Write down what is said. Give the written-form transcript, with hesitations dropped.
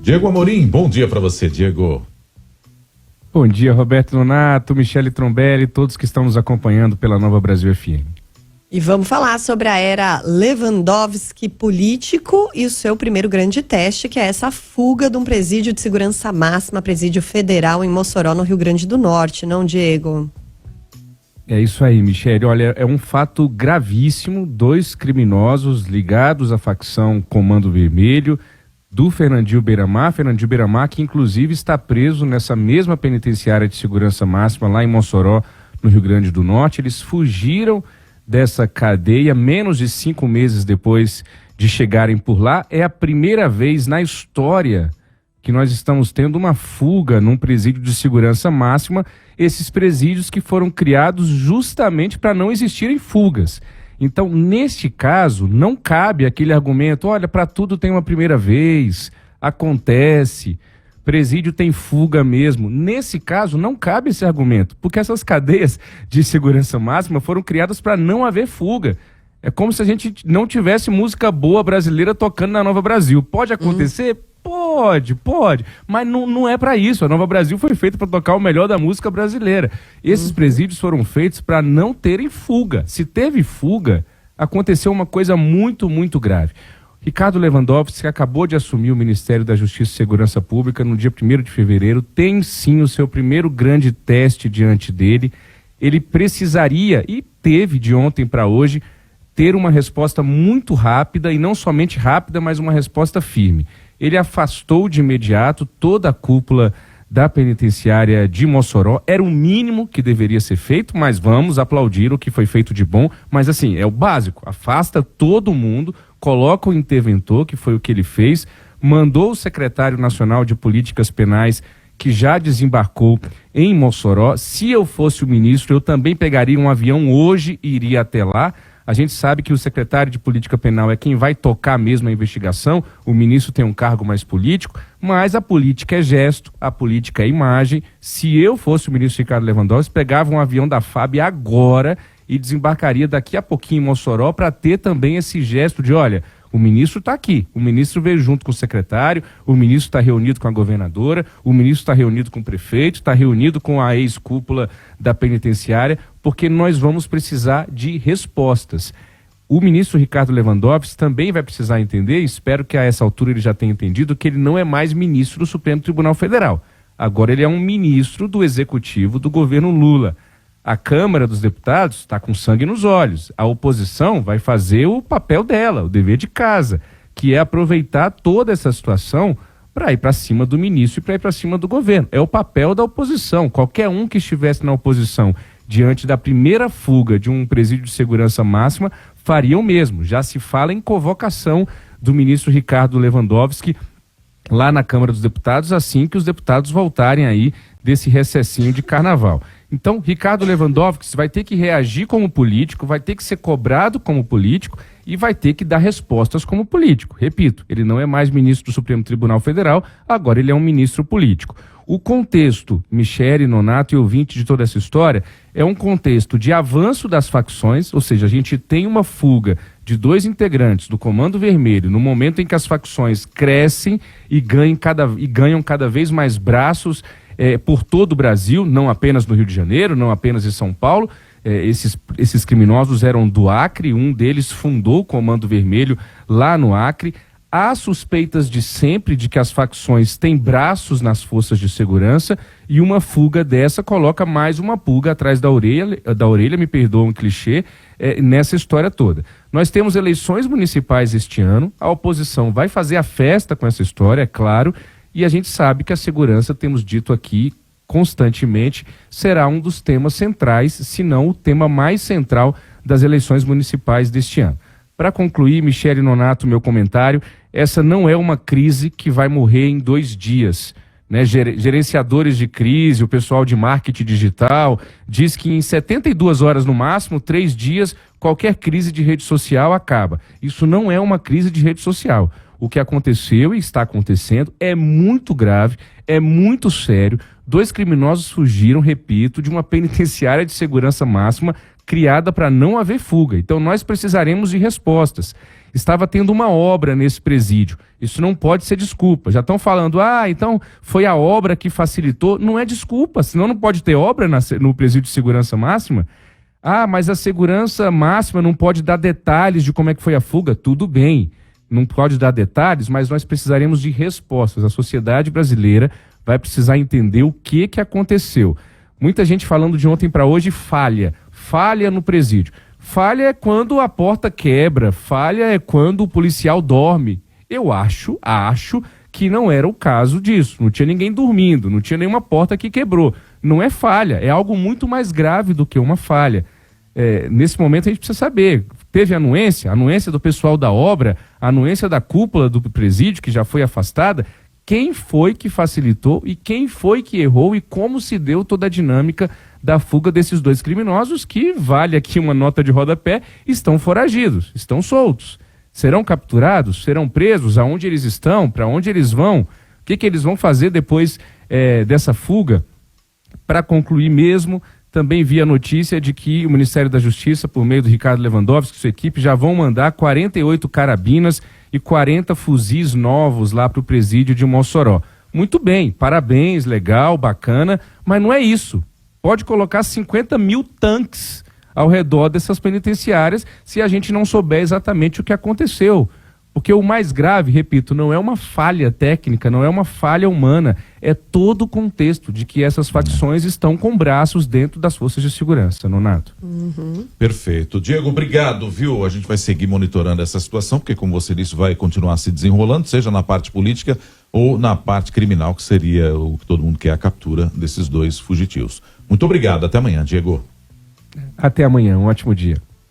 Diego Amorim, bom dia para você, Diego. Bom dia, Roberto Nonato, Michele Trombelli, todos que estão nos acompanhando pela Nova Brasil FM. E vamos falar sobre a era Lewandowski político e o seu primeiro grande teste, que é essa fuga de um presídio de segurança máxima, presídio federal em Mossoró, no Rio Grande do Norte, não, Diego? É isso aí, Michele. Olha, é um fato gravíssimo, 2 criminosos ligados à facção Comando Vermelho, do Fernandinho Beiramar, que inclusive está preso nessa mesma penitenciária de segurança máxima lá em Mossoró, no Rio Grande do Norte. Eles fugiram dessa cadeia menos de 5 meses depois de chegarem por lá. É a primeira vez na história que nós estamos tendo uma fuga num presídio de segurança máxima, esses presídios que foram criados justamente para não existirem fugas. Então, neste caso, não cabe aquele argumento, olha, para tudo tem uma primeira vez, acontece, presídio tem fuga mesmo. Nesse caso, não cabe esse argumento, porque essas cadeias de segurança máxima foram criadas para não haver fuga. É como se a gente não tivesse música boa brasileira tocando na Nova Brasil. Pode acontecer? Pode, mas não é para isso. A Nova Brasil foi feita para tocar o melhor da música brasileira. Esses presídios foram feitos para não terem fuga. Se teve fuga, aconteceu uma coisa muito, muito grave. Ricardo Lewandowski, que acabou de assumir o Ministério da Justiça e Segurança Pública no dia 1º de fevereiro, tem sim o seu primeiro grande teste diante dele. Ele precisaria, e teve de ontem para hoje, ter uma resposta muito rápida, e não somente rápida, mas uma resposta firme. Ele afastou de imediato toda a cúpula da penitenciária de Mossoró. Era o mínimo que deveria ser feito, mas vamos aplaudir o que foi feito de bom. Mas assim, é o básico, afasta todo mundo, coloca o interventor, que foi o que ele fez, mandou o secretário nacional de políticas penais, que já desembarcou em Mossoró. Se eu fosse o ministro, eu também pegaria um avião hoje e iria até lá. A gente sabe que o secretário de Política Penal é quem vai tocar mesmo a investigação, o ministro tem um cargo mais político, mas a política é gesto, a política é imagem. Se eu fosse o ministro Ricardo Lewandowski, pegava um avião da FAB agora e desembarcaria daqui a pouquinho em Mossoró para ter também esse gesto de, olha, o ministro está aqui, o ministro veio junto com o secretário, o ministro está reunido com a governadora, o ministro está reunido com o prefeito, está reunido com a ex-cúpula da penitenciária, porque nós vamos precisar de respostas. O ministro Ricardo Lewandowski também vai precisar entender, e espero que a essa altura ele já tenha entendido, que ele não é mais ministro do Supremo Tribunal Federal. Agora ele é um ministro do Executivo do governo Lula. A Câmara dos Deputados está com sangue nos olhos. A oposição vai fazer o papel dela, o dever de casa, que é aproveitar toda essa situação para ir para cima do ministro e para ir para cima do governo. É o papel da oposição. Qualquer um que estivesse na oposição diante da primeira fuga de um presídio de segurança máxima faria o mesmo. Já se fala em convocação do ministro Ricardo Lewandowski lá na Câmara dos Deputados, assim que os deputados voltarem aí desse recessinho de carnaval. Então, Ricardo Lewandowski vai ter que reagir como político, vai ter que ser cobrado como político e vai ter que dar respostas como político. Repito, ele não é mais ministro do Supremo Tribunal Federal, agora ele é um ministro político. O contexto, Michele, Nonato e ouvinte de toda essa história, é um contexto de avanço das facções, ou seja, a gente tem uma fuga de 2 integrantes do Comando Vermelho no momento em que as facções crescem e ganham cada vez mais braços por todo o Brasil, não apenas no Rio de Janeiro, não apenas em São Paulo. Esses criminosos eram do Acre, um deles fundou o Comando Vermelho lá no Acre. Há suspeitas de sempre de que as facções têm braços nas forças de segurança e uma fuga dessa coloca mais uma pulga atrás da orelha, me perdoa um clichê, nessa história toda. Nós temos eleições municipais este ano, a oposição vai fazer a festa com essa história, é claro, e a gente sabe que a segurança, temos dito aqui constantemente, será um dos temas centrais, se não o tema mais central das eleições municipais deste ano. Para concluir, Michele Nonato, meu comentário, essa não é uma crise que vai morrer em 2 dias. Né? Gerenciadores de crise, o pessoal de marketing digital, diz que em 72 horas no máximo, 3 dias, qualquer crise de rede social acaba. Isso não é uma crise de rede social. O que aconteceu e está acontecendo é muito grave, é muito sério. 2 criminosos fugiram, repito, de uma penitenciária de segurança máxima criada para não haver fuga. Então nós precisaremos de respostas. Estava tendo uma obra nesse presídio. Isso não pode ser desculpa. Já estão falando, então foi a obra que facilitou. Não é desculpa, senão não pode ter obra no presídio de segurança máxima. Mas a segurança máxima não pode dar detalhes de como é que foi a fuga. Tudo bem, não pode dar detalhes, mas nós precisaremos de respostas. A sociedade brasileira vai precisar entender o que aconteceu. Muita gente falando de ontem para hoje, falha no presídio. Falha é quando a porta quebra, falha é quando o policial dorme. Eu acho que não era o caso disso. Não tinha ninguém dormindo, não tinha nenhuma porta que quebrou. Não é falha, é algo muito mais grave do que uma falha. Nesse momento a gente precisa saber, teve anuência do pessoal da obra, anuência da cúpula do presídio que já foi afastada, quem foi que facilitou e quem foi que errou e como se deu toda a dinâmica da fuga desses dois criminosos que, vale aqui uma nota de rodapé, estão foragidos, estão soltos. Serão capturados? Serão presos? Aonde eles estão? Para onde eles vão? O que eles vão fazer depois dessa fuga? Para concluir mesmo, também vi a notícia de que o Ministério da Justiça, por meio do Ricardo Lewandowski e sua equipe, já vão mandar 48 carabinas e 40 fuzis novos lá para o presídio de Mossoró. Muito bem, parabéns, legal, bacana, mas não é isso. Pode colocar 50 mil tanques ao redor dessas penitenciárias se a gente não souber exatamente o que aconteceu. Porque o mais grave, repito, não é uma falha técnica, não é uma falha humana, é todo o contexto de que essas facções estão com braços dentro das forças de segurança, Nonato. Perfeito. Diego, obrigado, viu? A gente vai seguir monitorando essa situação, porque, como você disse, vai continuar se desenrolando, seja na parte política ou na parte criminal, que seria o que todo mundo quer, a captura desses dois fugitivos. Muito obrigado. Até amanhã, Diego. Até amanhã. Um ótimo dia.